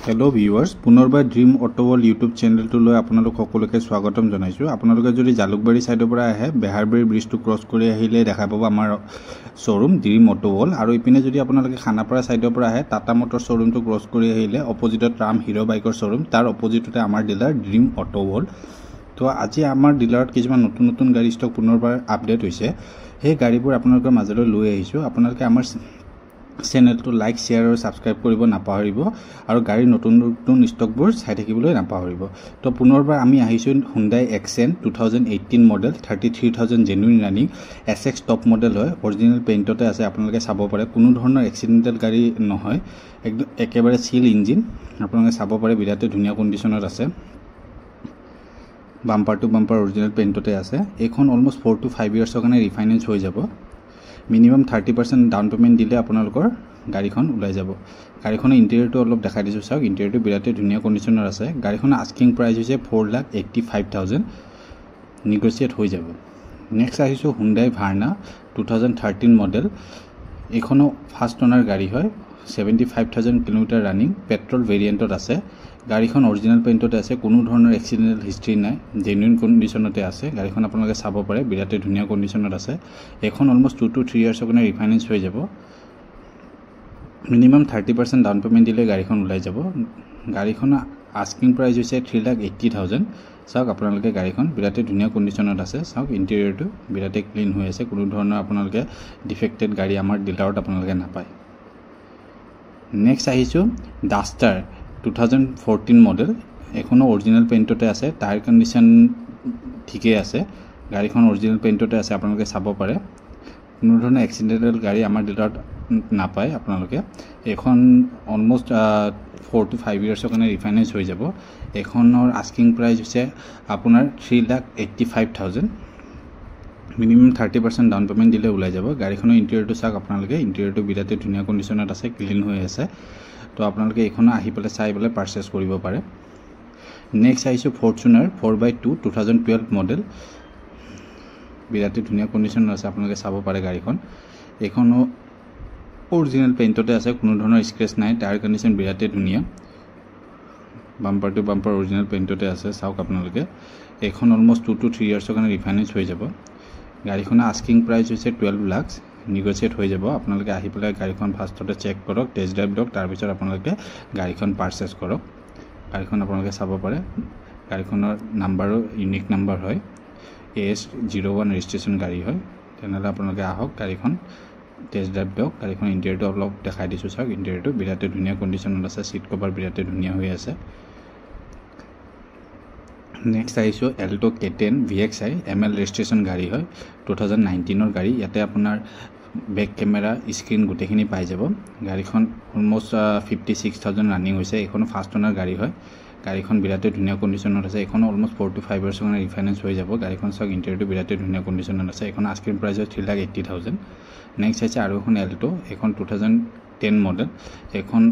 hello viewers पुनर्बार dream auto world YouTube channel तो लो आपनालोक सकलोके स्वागतम जनाइছো आपनालोके जदि जालुकबारी साइडर পৰা আহে বেহাৰবাৰী ব্ৰিজটো ক্ৰছ কৰি আহিলে দেখা পাব আমাৰ শোरूम ड्रीम ऑटो वर्ल्ड আৰু ইপিনে যদি আপোনালোকে খানাপাৰা সাইডৰ পৰা আহে টাটা মোটৰ শোरूमটো ক্ৰছ কৰি আহিলে অপোজিটত ৰাম হিৰো বাইকৰ শোरूम তাৰ অপোজিটতে আমাৰ ডিলাৰ ड्रीम ऑटो वर्ल्ड তো আজি আমাৰ ডিলাৰত কিছুমান নতুন নতুন গাড়ী ষ্টক পুনৰবাৰ আপডেট হৈছে সেই গাড়ীবোৰ আপোনালোকৰ মাজলৈ লৈ আহিছো আপোনালোকে আমাৰ चैनल तो लाइक शेयर और सब्सक्राइब करिब नापाहरिब और गाड़ी नतुन नतुन स्टकबोर चाइ থাকিবলৈ नापाहरिब तो पुनरबार आमी आहिছো Hyundai Accent 2018 model 33000 genuine running SX top model হয় ओरिजिनल पेइन्टते আছে আপোনালোকে চাব পাৰে কোনো ধৰণৰ এক্সিডেন্টাল গাড়ী নহয় একদম একেবাৰে সিল ইঞ্জিন আপোনালোকে চাব পাৰে বিৰাতে ধুনিয়া কন্ডিশনত আছে বাম্পাৰ টু বাম্পাৰ ओरिजिनल पेइन्टते আছে এখন অলমোস্ট 4 to 5 ইয়াৰ্সৰ কাৰণে ৰিফাইনেন্স হৈ যাব मिनिमाम 30% डाउन पेमेंट दिले आपनालोकर गाड़ीखन उलाई जाबो गाड़ीखনৰ इंटेरियरটো অলপ দেখাই দিছো চাওক इंटेरियरটো বিৰাতে ধুনিয়া কন্ডিশনৰ আছে গাড়ীখনৰ আস্কিং প্ৰাইস হৈছে 4,85,000 নেগোশিয়েট হৈ যাব নেক্সট আহিছো Hyundai Verna 2013 মডেল এখনো ফার্স্ট ওনার গাড়ী হয় 75,000 কিলোমিটার রানিং পেট্রোল ভেরিয়েন্টত আছে গাড়ীখন অৰিজিনাল পেইন্টতে আছে কোনো ধৰণৰ এক্সিডেন্টাল হিষ্ট্ৰি নাই জেনুইন কন্ডিশনতে আছে গাড়ীখন আপোনালোকে চাব পাৰে বিৰাতে ধুনিয়া কন্ডিশনত আছে এখন অলমোস্ট 2 to 3 ইয়াৰ্সৰ কাৰণে ৰিফাইনেন্স হৈ যাব মিনিমাম 30% ডাউন পেমেন্ট দিলে গাড়ীখন উলাই যাব গাড়ীখনৰ আস্কিং প্ৰাইস হৈছে 3,80,000 চাওক আপোনালোকে গাড়ীখন বিৰাতে ধুনিয়া কন্ডিশনত আছে চাওক ইন্টেৰিয়ৰটো বিৰাতে ক্লিন হৈ আছে কোনো ধৰণৰ আপোনালোকে ডিফেক্টেড গাড়ী আমাৰ ডিলাৰত আপোনালোকে নাপায় নেক্সট আহিছো Duster 2014 মডেল এখনো অৰিজিনাল পেইন্টতে আছে টায়াৰ কন্ডিশন ঠিকে আছে গাড়ীখন অৰিজিনাল পেইন্টতে আছে আপোনালোকে চাব পাৰে কোনো ধৰণৰ এক্সিডেন্টাল গাড়ী আমাৰ ডিলাৰত নাপায় আপোনালোকে এখন অলমোস্ট 4 to 5 ইয়াৰ্সৰ কাৰণে ৰিফাইনেন্স হৈ যাব এখনৰ আস্কিং প্ৰাইস হৈছে আপোনাৰ 3,85,000 মিনিমাম 30% ডাউন পেমেন্ট দিলে উলাই যাব গাড়ীখনৰ ইন্টেৰিয়ৰটো চাওক আপোনালোকে ইন্টেৰিয়ৰটো বিৰাতে ধুনিয়া কন্ডিশনত আছে ক্লিন হৈ আছে তো আপোনালোকে এখন আহি পেলে চাই পেলে পারচেজ কৰিব পাৰে নেক্সট আহিছো Fortuner 4x2 2012 মডেল বিৰাতে ধুনিয়া কন্ডিশনত আছে আপোনালোকে চাব পাৰে গাড়ীখন এখনো অৰিজিনাল পেইন্টতে আছে কোনো ধৰণৰ স্ক্ৰেচ নাই টায়াৰ কন্ডিশন বিৰাতে ধুনিয়া বাম্পাৰ টু বাম্পাৰ অৰিজিনাল পেইন্টতে আছে চাওক আপোনালোকে এখন অলমোস্ট 2 to 3 ইয়াৰ্সৰ কাৰণে ৰিফাইনেন্স হৈ যাব গাড়ীখনৰ আস্কিং প্ৰাইস হৈছে 12 লাখ নেগোশিয়েট হৈ যাব আপোনালোকে আহি পেলাই গাড়ীখন ফাৰ্ষ্টতে চেক কৰক টেষ্ট ড্ৰাইভ লওক তাৰ পিছত আপোনালোকে গাড়ীখন পাৰচেজ কৰক গাড়ীখন আপোনালোকে চাব পাৰে গাড়ীখনৰ নাম্বাৰো ইউনিক নাম্বাৰ হয় AS01 ৰেজিষ্ট্ৰেচন গাড়ী হয় তেনেহলে আপোনালোকে আহক গাড়ীখন টেষ্ট ড্ৰাইভ লওক গাড়ীখন ইন্টেৰিয়ৰটো অলপ দেখাই দিছো চাওক ইন্টেৰিয়ৰটো বিৰাতে ধুনিয়া কন্ডিশনত আছে সিট কভাৰ বিৰাতে ধুনিয়া হৈ আছে নেক্সট আহিছো Alto K10 VXI ML registration গাড়ী হয় 2019 গাড়ী ইয়াতে আপোনাৰ বেক ক্যামেৰা স্ক্ৰিন গুটেখিনি পাই যাব গাড়ীখন অলমোস্ট 56,000 ৰানিং হৈছে এখন ফাৰ্স্ট ওনাৰ গাড়ী হয় গাড়ীখন বিৰাতে ধুনিয়া কন্ডিশনত আছে এখন অলমোস্ট 4 to 5 ইয়াৰ্সৰ কাৰণে ৰিফাইনেন্স হৈ যাব গাড়ীখন চাওক ইন্টেৰিয়ৰটো বিৰাতে ধুনিয়া কন্ডিশনত আছে এখন আস্কিং প্ৰাইস 3,80,000 নেক্সট আছে আৰু এখন Alto এখন 2010 মডেল এখন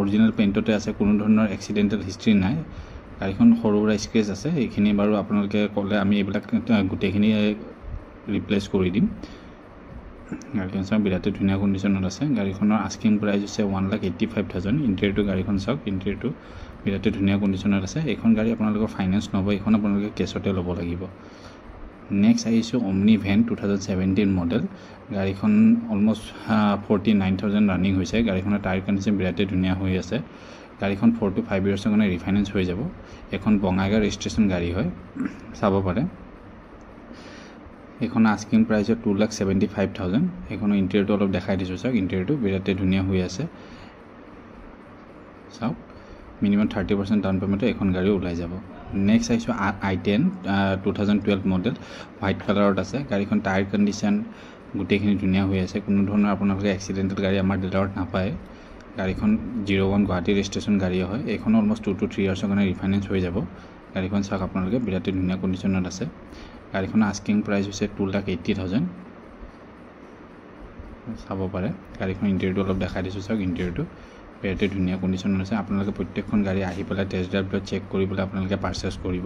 অৰিজিনাল পেইন্টতে আছে কোনো ধৰণৰ এক্সিডেন্টাল হিষ্ট্ৰি নাই গাড়ীখন সৰুৰা স্ক্ৰেচ আছে এইখিনি বাৰু আপোনালোকে ক'লে আমি এইবিলাক গুটেখিনি ৰিপ্লেস কৰি দিম গাড়ীখন চাওক বিৰাতে ধুনিয়া কন্ডিশনত আছে গাড়ীখনৰ আস্কিং প্ৰাইস হৈছে 1,85,000 ইন্টেৰিয়ৰটো গাড়ীখন চাওক ইন্টেৰিয়ৰটো বিৰাতে ধুনিয়া কন্ডিশনত আছে এখন গাড়ী আপোনালোকৰ ফাইনান্স নব এখন আপোনালোকে কেছতে ল'ব লাগিব নেক্সট আহিছো Omni Van 2017 মডেল গাড়ীখন অলমোস্ট 49,000 ৰানিং হৈছে গাড়ীখনৰ টায়াৰ কন্ডিশন বিৰাতে ধুনিয়া হৈ আছে গাড়ীখন 4 to 5 ইয়াৰ্সৰ কাৰণে ৰিফাইনেন্স হৈ যাব এখন বঙাইগাঁও ৰেজিষ্ট্ৰেচন গাড়ী হয় চাব পাৰে এখন আস্কিং প্ৰাইস 2,75,000 এখন ইন্টেৰিয়ৰটো অলপ দেখাই দিছো চাওক ইন্টেৰিয়ৰটো বিৰাতে ধুনিয়া হৈ আছে চাওক মিনিমাম 30% ডাউন পেমেন্টে এখন গাড়ী উলাই যাব নেক্সট আহিছো i10 2012 মডেল হোৱাইট কালাৰত আছে গাড়ীখন টায়াৰ কন্ডিশন গুটেখিনি ধুনিয়া হৈ আছে কোনো ধৰণৰ আপোনালোকে এক্সিডেন্টাল গাড়ী আমাৰ ডিলাৰত নাপায় গাড়ীখন 01 গুৱাহাটী ৰেজিষ্ট্ৰেচন গাড়ী হয় এখন অলমোস্ট 2 to 3 ইয়াৰ্সৰ কাৰণে ৰিফাইনেন্স হৈ যাব গাড়ীখন চাওক আপোনালোকে বিৰাতে ধুনিয়া কন্ডিশনত আছে গাড়ীখনৰ আস্কিং প্ৰাইস হৈছে 2,80,000 চাব পাৰে গাড়ীখন ইন্টেৰিয়ৰটো অলপ দেখাই দিছো চাওক ইন্টেৰিয়ৰটো বিৰাতে ধুনিয়া কন্ডিশনত আছে আপোনালোকে প্ৰত্যেকখন গাড়ী আহি পেলাই টেষ্ট ড্ৰাইভ চেক কৰিবলৈ আপোনালোকে পাৰচেজ কৰিব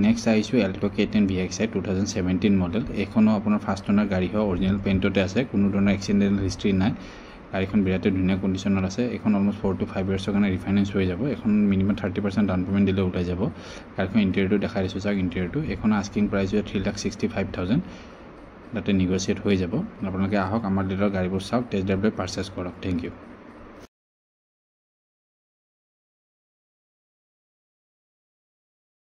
নেক্সট আহিছো Alto K10 VXI 2017 মডেল এখনো আপোনাৰ ফাৰ্স্ট ওনাৰ গাড়ী হয় অৰিজিনাল পেইন্টতে আছে কোনো ধৰণৰ এক্সিডেন্টাল হিষ্ট্ৰি নাই গাড়ীখন বিৰাটেই ধুনীয়া কণ্ডিশ্যনত আছে এখন অলমোষ্ট 4 to 5 ইয়াৰ্ছৰ কাৰণে ৰিফাইনেন্স হৈ যাব এখন মিনিমাম 30% ডাউন পে'মেণ্ট দিলে ওলাই যাব গাড়ীখন ইণ্টেৰিয়ৰটো দেখাই দিছোঁ চাওক ইণ্টেৰিয়ৰটো এখন আস্কিং প্ৰাইচ হৈছে 3,65,000 তাতে নেগচিয়েট হৈ যাব আপোনালোকে আহক আমাৰ ডিলাৰৰ গাড়ীবোৰ চাওক টেষ্ট ড্ৰাইভ লৈ পাৰ্চেছ কৰক থেংক ইউ